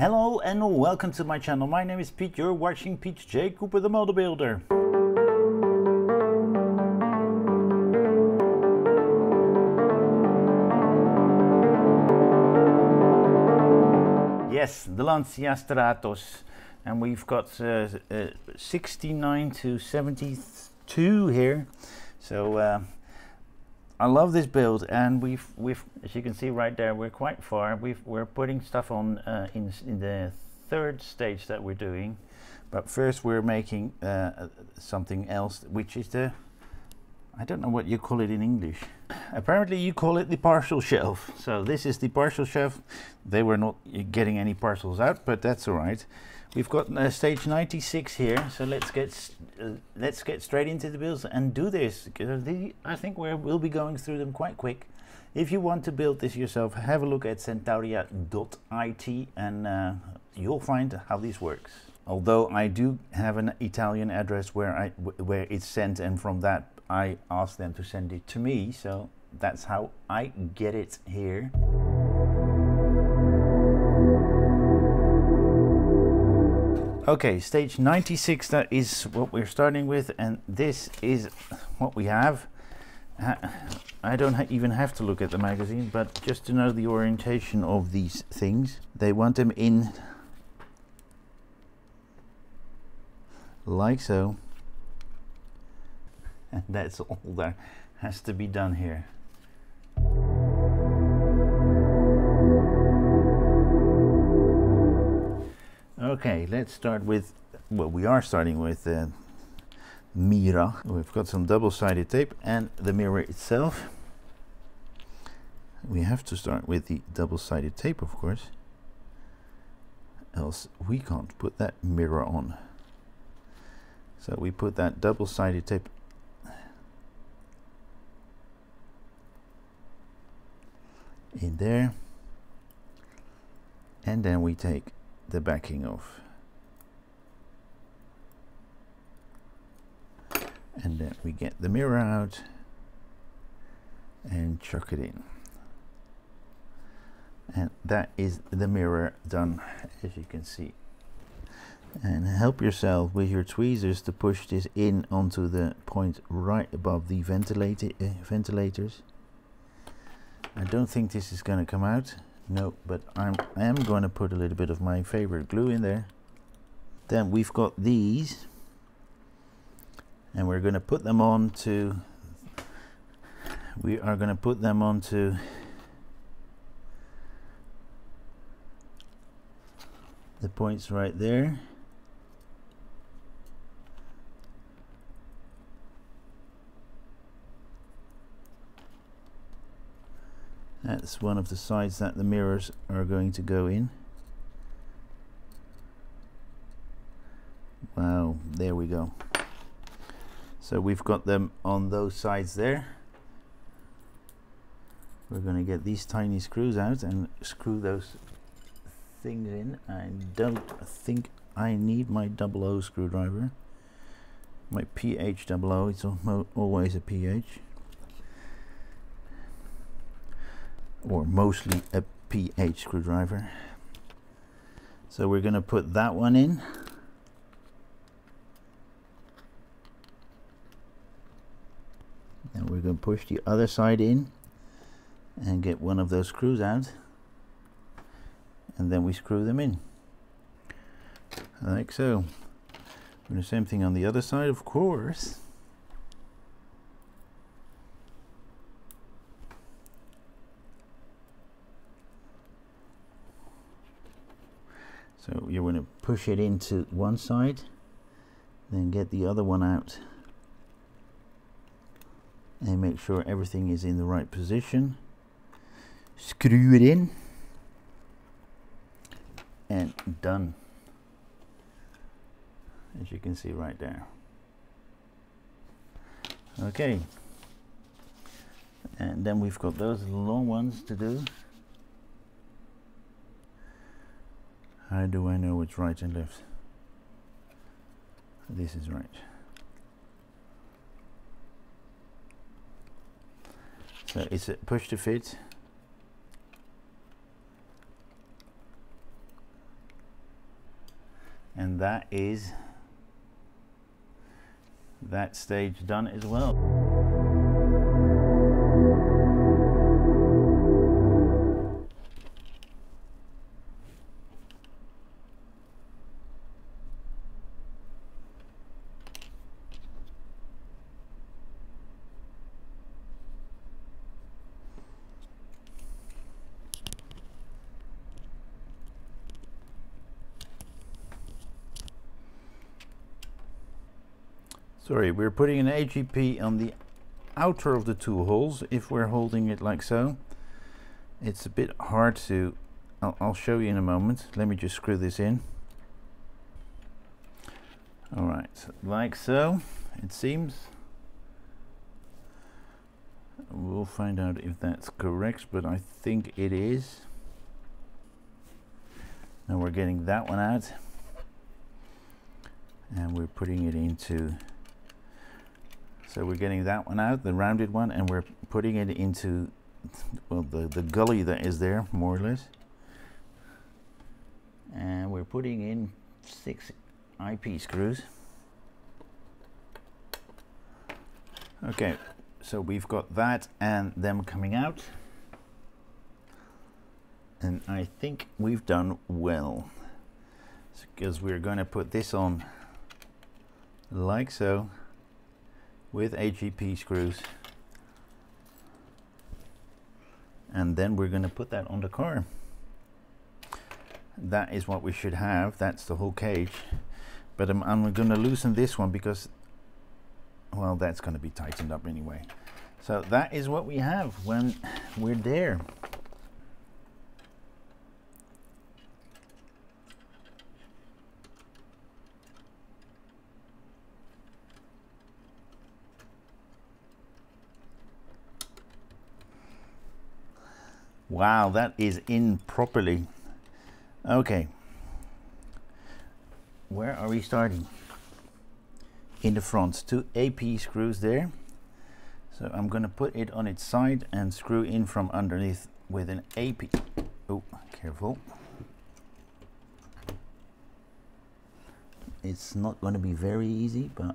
Hello and welcome to my channel. My name is Piet. You're watching Piet J. Cooper the Model Builder. Yes, the Lancia Stratos, and we've got 69 to 72 here. So I love this build, and we've as you can see right there, we're quite far. We're putting stuff on in the third stage that we're doing, but first we're making something else, which is the, I don't know what you call it in English. Apparently you call it the parcel shelf. So this is the parcel shelf. They were not getting any parcels out, but that's all right. We've got stage 96 here, so let's get straight into the builds and do this. I think we'll be going through them quite quick. If you want to build this yourself, have a look at centauria.it and you'll find how this works. Although I do have an Italian address where it's sent, and from that I asked them to send it to me, so that's how I get it here. Okay, stage 96, that is what we're starting with, and this is what we have. I don't even have to look at the magazine, but just to know the orientation of these things. They want them in like so, and that's all that has to be done here. Okay, let's start with, well, we are starting with mirror. We've got some double-sided tape and the mirror itself. We have to start with the double-sided tape, of course, else we can't put that mirror on. So we put that double-sided tape in there, and then we take the backing off, and then we get the mirror out and chuck it in, and that is the mirror done, as you can see. And help yourself with your tweezers to push this in onto the point right above the ventilators. I don't think this is going to come out. No, but I am going to put a little bit of my favorite glue in there. Then we've got these, and we're going to put them onto, we are going to put them onto the points right there. That's one of the sides that the mirrors are going to go in. Wow, there we go. So we've got them on those sides there. We're going to get these tiny screws out and screw those things in. I don't think I need my 00 screwdriver. My PH 00, it's always a PH. Or mostly a PH screwdriver. So we're going to put that one in. And we're going to push the other side in and get one of those screws out. And then we screw them in. Like so. Do the same thing on the other side, of course. So you're going to push it into one side, then get the other one out, and make sure everything is in the right position. Screw it in, and done. As you can see right there. Okay, and then we've got those long ones to do. How do I know what's right and left? This is right. So it's a push to fit. And that is that stage done as well. Sorry, we're putting an AGP on the outer of the two holes. If we're holding it like so, it's a bit hard to, I'll show you in a moment. Let me just screw this in. Alright, like so, it seems. We'll find out if that's correct, but I think it is. Now we're getting that one out, and we're putting it into, so we're getting that one out, the rounded one, and we're putting it into, well, the gully that is there, more or less. And we're putting in 6 IP screws. Okay, so we've got that and them coming out. And I think we've done well, because we're going to put this on like so with AGP screws, and then we're going to put that on the car. That is what we should have. That's the whole cage, but I'm going to loosen this one because, well, that's going to be tightened up anyway. So that is what we have when we're there. Wow, that is in properly. Okay, where are we starting? In the front, 2 AP screws there. So I'm going to put it on its side and screw in from underneath with an AP. Oh, careful. It's not going to be very easy, but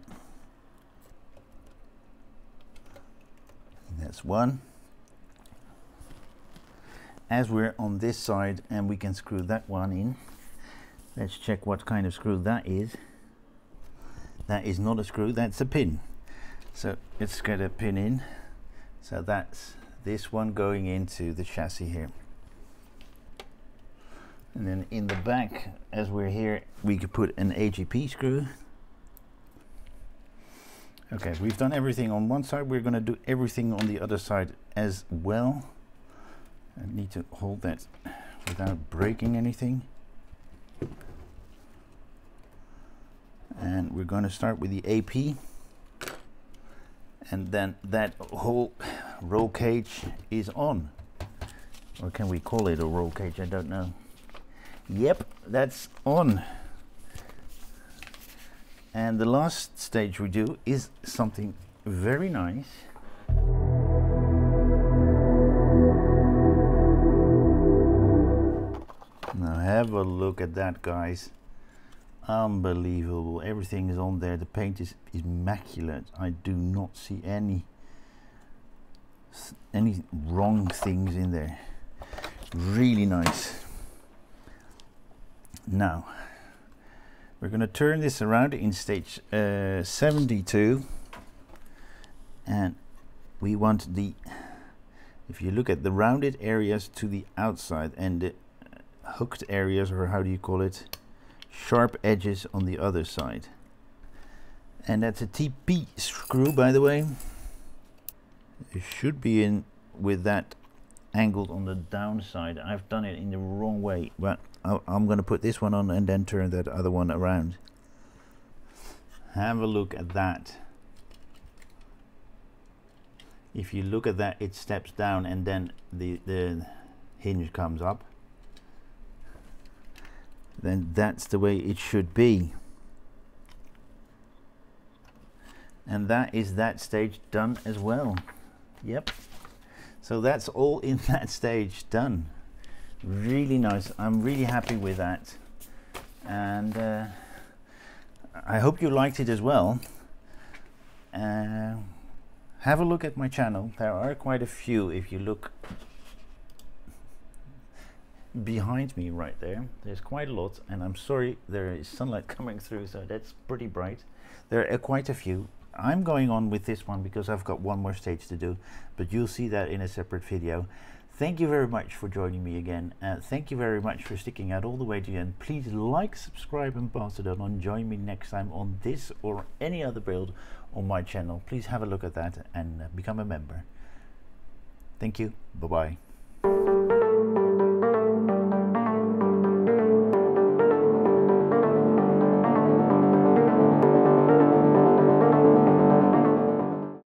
that's one. As we're on this side, and we can screw that one in. Let's check what kind of screw that is. That is not a screw, that's a pin. So let's get a pin in. So that's this one going into the chassis here. And then in the back, as we're here, we could put an AGP screw. Okay, we've done everything on one side. We're going to do everything on the other side as well. I need to hold that without breaking anything. And we're going to start with the AP. And then that whole roll cage is on. Or can we call it a roll cage? I don't know. Yep, that's on. And the last stage we do is something very nice. Now have a look at that, guys. Unbelievable. Everything is on there. The paint is immaculate. I do not see any wrong things in there. Really nice. Now we're going to turn this around in stage 72, and we want the, if you look at the rounded areas to the outside and the hooked areas, or how do you call it, sharp edges on the other side. And that's a TP screw, by the way. It should be in with that angled on the downside. I've done it in the wrong way, but I'm going to put this one on and then turn that other one around. Have a look at that. If you look at that, it steps down and then the hinge comes up. Then that's the way it should be. And that is that stage done as well. Yep. So that's all in that stage done. Really nice. I'm really happy with that. And I hope you liked it as well. Have a look at my channel. There are quite a few. If you look behind me right there, there's quite a lot, and I'm sorry there is sunlight coming through, so that's pretty bright. There are quite a few. I'm going on with this one because I've got one more stage to do, but you'll see that in a separate video. Thank you very much for joining me again. Thank you very much for sticking out all the way to the end. Please like, subscribe and pass it on, and join me next time on this or any other build on my channel. Please have a look at that and become a member. Thank you. Bye-bye.